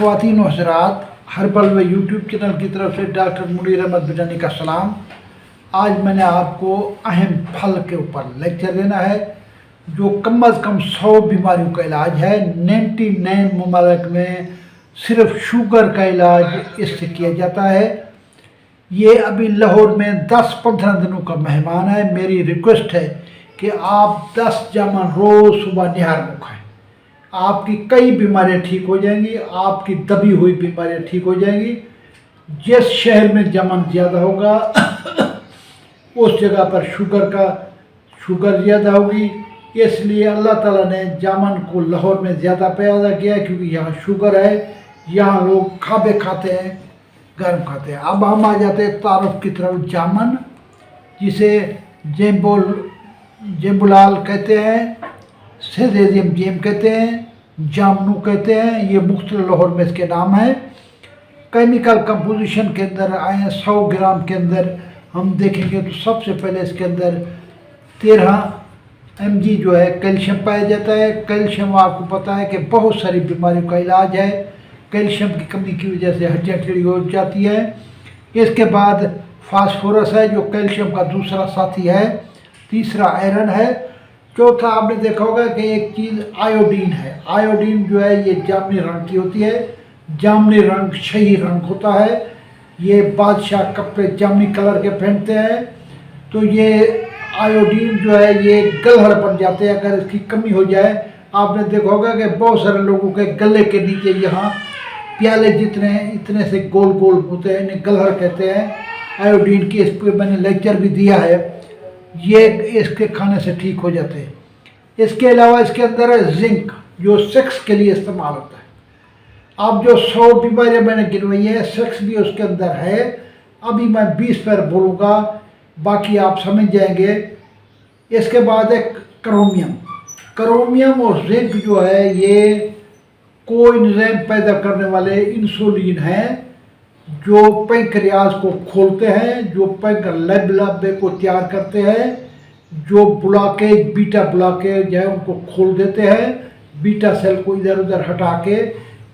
ख़वातीन व हज़रात, हर्बल व यूट्यूब चैनल की तरफ से डॉक्टर मुनीर अहमद बिजानी का सलाम। आज मैंने आपको अहम फल के ऊपर लेक्चर देना है जो कम अज़ कम 100 बीमारियों का इलाज है। 99 ममालिक में सिर्फ शुगर का इलाज इससे किया जाता है। ये अभी लाहौर में 10-15 दिनों का मेहमान है। मेरी रिक्वेस्ट है कि आप 10 जामुन रोज़ सुबह निहार में खाएँ। आपकी कई बीमारियां ठीक हो जाएंगी, आपकी दबी हुई बीमारियां ठीक हो जाएंगी। जिस शहर में जामुन ज़्यादा होगा उस जगह पर शुगर ज़्यादा होगी। इसलिए अल्लाह ताला ने जामुन को लाहौर में ज़्यादा पैदा किया है क्योंकि यहाँ शुगर है, यहाँ लोग खाबे खाते हैं, गर्म खाते हैं। अब हम आ जाते हैं तारुफ की तरफ। जामुन जिसे जेम्बुलाल कहते हैं, सेजेजियम जेम कहते हैं, जामनू कहते हैं, ये मुख्तलिफ लाहौर में इसके नाम है। केमिकल कंपोजिशन के अंदर आए 100 ग्राम के अंदर हम देखेंगे तो सबसे पहले इसके अंदर 13 mg जो है कैल्शियम पाया जाता है। कैल्शियम आपको पता है कि बहुत सारी बीमारियों का इलाज है। कैल्शियम की कमी की वजह से हड्डियाँ टेढ़ी हो जाती है। इसके बाद फास्फोरस है जो कैल्शियम का दूसरा साथी है। तीसरा आयरन है। चौथा आपने देखा होगा कि एक चीज़ आयोडीन है। आयोडीन जो है ये जामुनी रंग की होती है। जामुनी रंग शाही रंग होता है। ये बादशाह कपड़े जामुनी कलर के पहनते हैं। तो ये आयोडीन जो है ये गलहड़ बन जाते हैं अगर इसकी कमी हो जाए। आपने देखा होगा कि बहुत सारे लोगों के गले के नीचे यहाँ प्याले इतने से गोल गोल होते हैं, इन्हें गलहड़ कहते हैं। आयोडीन की इस पर मैंने लेक्चर भी दिया है। ये इसके खाने से ठीक हो जाते हैं। इसके अलावा इसके अंदर है जिंक जो सेक्स के लिए इस्तेमाल होता है। अब जो 100 बीमारियाँ मैंने गिनवाई है, सेक्स भी उसके अंदर है। अभी मैं 20 पर बोलूँगा, बाकी आप समझ जाएंगे। इसके बाद है क्रोमियम और जिंक जो है ये कोएंजाइम पैदा करने वाले इंसुलिन हैं जो पैंक्रियाज को खोलते हैं, जो पैंक्रियाज को तैयार करते हैं, जो ब्लॉकेज बीटा ब्लॉकेज है उनको खोल देते हैं, बीटा सेल को इधर उधर हटा के।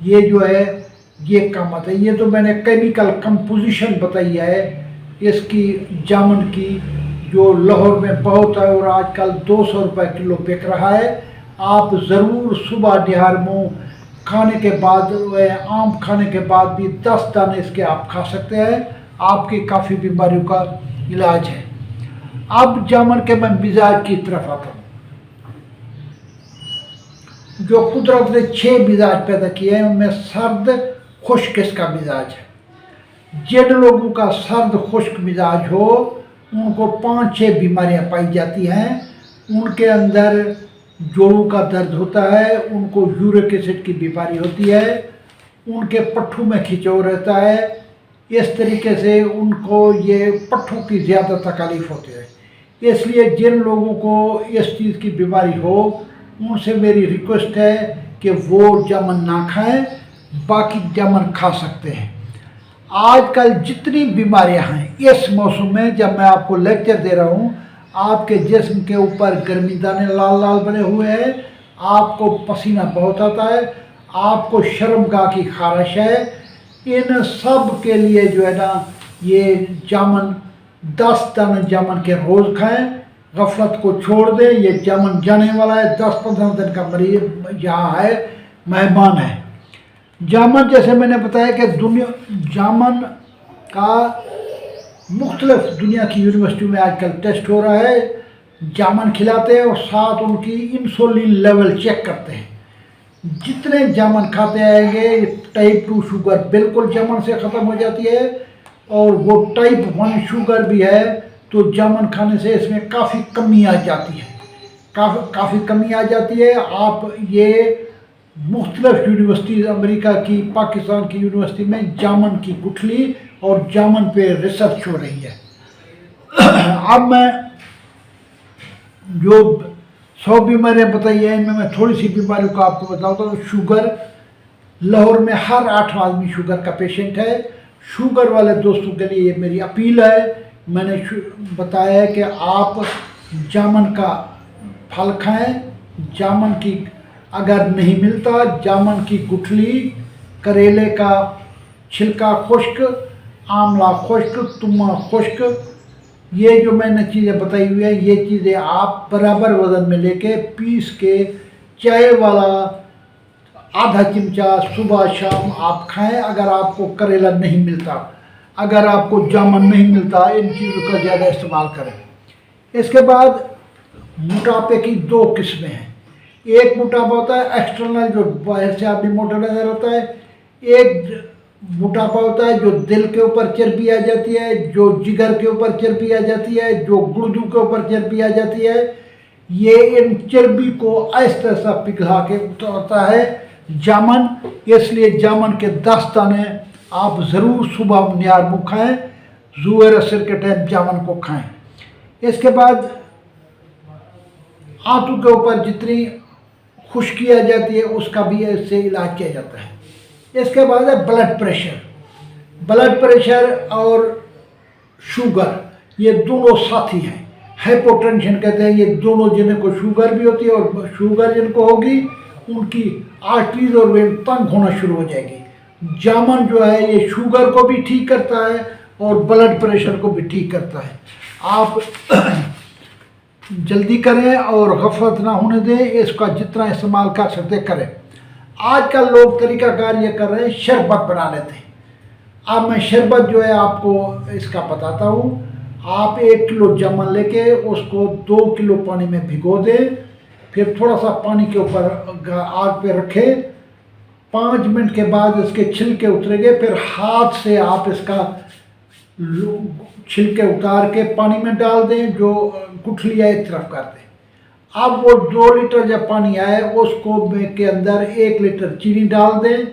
ये जो है ये काम आता है। ये तो मैंने केमिकल कंपोजिशन बताई है इसकी जामुन की, जो लाहौर में बहुत है और आजकल 200 रुपये किलो बिक रहा है। आप ज़रूर सुबह निहार मुँह खाने के बाद, आम खाने के बाद भी 10 दाने इसके आप खा सकते हैं। आपकी काफ़ी बीमारियों का इलाज है। अब जामुन के मैं मिजाज की तरफ आता हूँ। जो कुदरत ने 6 मिजाज पैदा किए हैं उनमें सर्द खुश्क इसका मिजाज है। जिन लोगों का सर्द खुश्क मिजाज हो उनको 5-6 बीमारियाँ पाई जाती हैं। उनके अंदर जोड़ों का दर्द होता है, उनको यूरिक एसिड की बीमारी होती है, उनके पट्ठों में खिंचाव रहता है। इस तरीके से उनको ये पट्ठों की ज़्यादा तकलीफ़ होती है। इसलिए जिन लोगों को इस चीज़ की बीमारी हो उनसे मेरी रिक्वेस्ट है कि वो जामुन ना खाएं, बाकी जामुन खा सकते हैं। आजकल जितनी बीमारियां हैं इस मौसम में, जब मैं आपको लेक्चर दे रहा हूँ, आपके जिस्म के ऊपर गर्मी दाने लाल लाल बने हुए हैं, आपको पसीना बहुत आता है, आपको शर्मगाह की खारिश है। इन सब के लिए जो है ना ये जामुन 10 दाने जामुन के रोज़ खाएं। गफलत को छोड़ दें। ये जामुन जाने वाला है। 10-15 दिन का मरीज यहाँ है, मेहमान है। जामुन जैसे मैंने बताया कि जामुन का मुख्तलिफ दुनिया की यूनिवर्सिटी में आजकल टेस्ट हो रहा है। जामुन खिलाते हैं और साथ उनकी इंसुलिन लेवल चेक करते हैं। जितने जामुन खाते आएंगे टाइप 2 शुगर बिल्कुल जामुन से ख़त्म हो जाती है, और वो टाइप 1 शुगर भी है तो जामुन खाने से इसमें काफ़ी कमी आ जाती है। काफ़ी कमी आ जाती है। आप ये मुख्तलिफ यूनिवर्सिटी, अमेरिका की, पाकिस्तान की यूनिवर्सिटी में जामुन की गुठली और जामुन पे रिसर्च हो रही है। अब मैं जो 100 बीमारियाँ बताई हैं इनमें मैं थोड़ी सी बीमारियों का आपको बताता हूँ। शुगर, लाहौर में हर 8वां आदमी शुगर का पेशेंट है। शुगर वाले दोस्तों के लिए ये मेरी अपील है। मैंने बताया है कि आप जामुन का फल खाएं। जामुन की अगर नहीं मिलता, जामुन की गुठली करेले का छिलका खुश्क, आंवला खुश्क, तुम्मा खुश्क, ये जो मैंने चीज़ें बताई हुई है, ये चीज़ें आप बराबर वज़न में लेके पीस के चाय वाला आधा चिमचा सुबह शाम आप खाएं। अगर आपको करेला नहीं मिलता, अगर आपको जामुन नहीं मिलता, इन चीज़ों का ज़्यादा इस्तेमाल करें। इसके बाद मोटापे की दो किस्में हैं। एक मोटापा होता है एक्सटर्नल, जो बाहर से आदमी मोटा नजर होता है। एक मोटापा होता है जो दिल के ऊपर चर्बी आ जाती है, जो जिगर के ऊपर चर्बी आ जाती है, जो गुर्दों के ऊपर चर्बी आ जाती है। ये इन चर्बी को आहिस्ता आहिस्ता पिघला के उतारता है जामुन। इसलिए जामुन के 10 दाने आप ज़रूर सुबह नियार मुँह खाएँ, ज़ोहर असर के टाइम जामुन को खाएँ। इसके बाद आंतों के ऊपर जितनी खुश्की आ जाती है उसका भी इससे इलाज किया जाता है। इसके बाद है ब्लड प्रेशर। ब्लड प्रेशर और शुगर ये दोनों साथी हैं। हाइपोटेंशन कहते हैं, ये दोनों जिनको शुगर भी होती है और शुगर जिनको होगी उनकी आर्टरीज और वेन तंग होना शुरू हो जाएगी। जामुन जो है ये शुगर को भी ठीक करता है और ब्लड प्रेशर को भी ठीक करता है। आप जल्दी करें और गफलत ना होने दें, इसका जितना इस्तेमाल कर सकते करें। आजकल लोग तरीकाकार ये कर रहे हैं, शरबत बना लेते हैं। अब मैं शरबत जो है आपको इसका बताता हूँ। आप 1 किलो जामुन लेके उसको 2 किलो पानी में भिगो दें, फिर थोड़ा सा पानी के ऊपर आग पे रखें। 5 मिनट के बाद इसके छिलके उतरेंगे, फिर हाथ से आप इसका छिलके उतार के पानी में डाल दें, जो गुठली है एक तरफ कर दें। अब वो 2 लीटर जब पानी आए उसको के अंदर 1 लीटर चीनी डाल दें।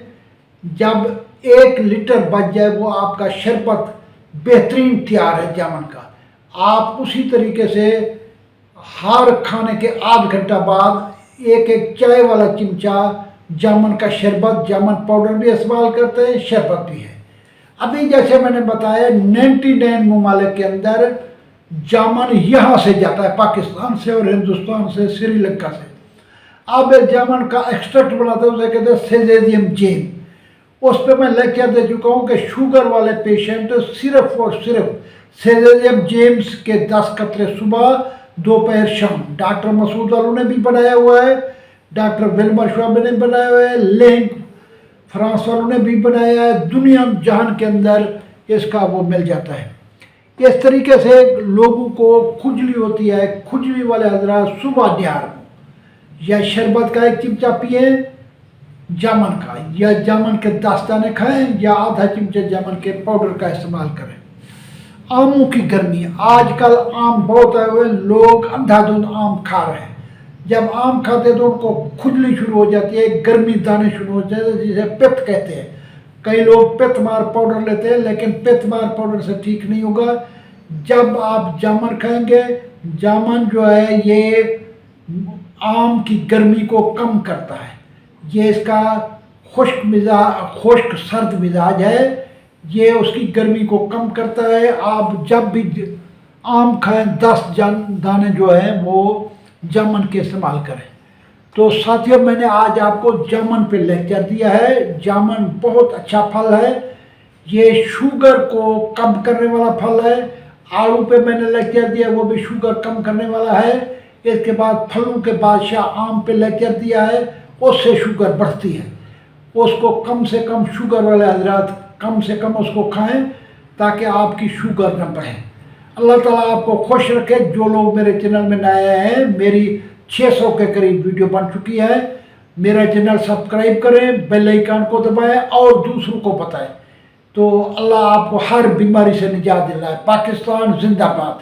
जब 1 लीटर बच जाए वो आपका शरबत बेहतरीन तैयार है जामुन का। आप उसी तरीके से हर खाने के आध घंटा बाद एक चाय वाला चिमचा जामुन का शरबत, जामुन पाउडर भी इस्तेमाल करते हैं, शरबत भी है। अभी जैसे मैंने बताया 99 ममालिक के अंदर जामुन यहाँ से जाता है, पाकिस्तान से और हिंदुस्तान से, श्रीलंका से। अब इस जामुन का एक्सट्रैक्ट बनाते हैं, उसे कहते हैं सेजेजियम जेम। उस पर मैं लेक्चर दे चुका हूँ कि शुगर वाले पेशेंट सिर्फ और सिर्फ सेजेजियम जेम्स के 10 कतरे सुबह, दोपहर, शाम। डॉक्टर मसूद अली ने भी बनाया हुआ है, डॉक्टर विल्मर शवाब ने बनाया हुआ है, लेंग फ्रांस वालों ने भी बनाया है। दुनिया जहान के अंदर इसका वो मिल जाता है। इस तरीके से लोगों को खुजली होती है, खुजली वाले हजरात सुबह निहार या शरबत का 1 चिमचा पिए जामुन का, या जामुन के 10 दाने खाएं, या आधा चिमचा जामुन के पाउडर का इस्तेमाल करें। आमों की गर्मी, आजकल आम बहुत आए हुए, लोग अंधाधुंध आम खा रहे हैं। जब आम खाते तो उनको खुजली शुरू हो जाती है, गर्मी दाने शुरू हो जाते हैं, जिसे पित्त कहते हैं। कई लोग पित्तमार पाउडर लेते हैं, लेकिन पित्तमार पाउडर से ठीक नहीं होगा। जब आप जामुन खाएंगे, जामुन जो है ये आम की गर्मी को कम करता है। ये इसका खुश्क सर्द मिजाज है, ये उसकी गर्मी को कम करता है। आप जब भी आम खाएं 10 दाने जो है वो जामुन के इस्तेमाल करें। तो साथियों, मैंने आज आपको जामुन पे लेक्चर दिया है। जामुन बहुत अच्छा फल है, ये शुगर को कम करने वाला फल है। आड़ू पे मैंने लेक्चर दिया, वो भी शुगर कम करने वाला है। इसके बाद फलों के बादशाह आम पे लेक्चर दिया है, उससे शुगर बढ़ती है। उसको कम से कम शुगर वाले हजरात कम से कम उसको खाएं ताकि आपकी शुगर न बढ़े। अल्लाह ताला आपको खुश रखे। जो लोग मेरे चैनल में नए हैं, मेरी 600 के करीब वीडियो बन चुकी है। मेरा चैनल सब्सक्राइब करें, बेल आइकन को दबाएं और दूसरों को बताएं। तो अल्लाह आपको हर बीमारी से निजात दिलाए। पाकिस्तान जिंदाबाद।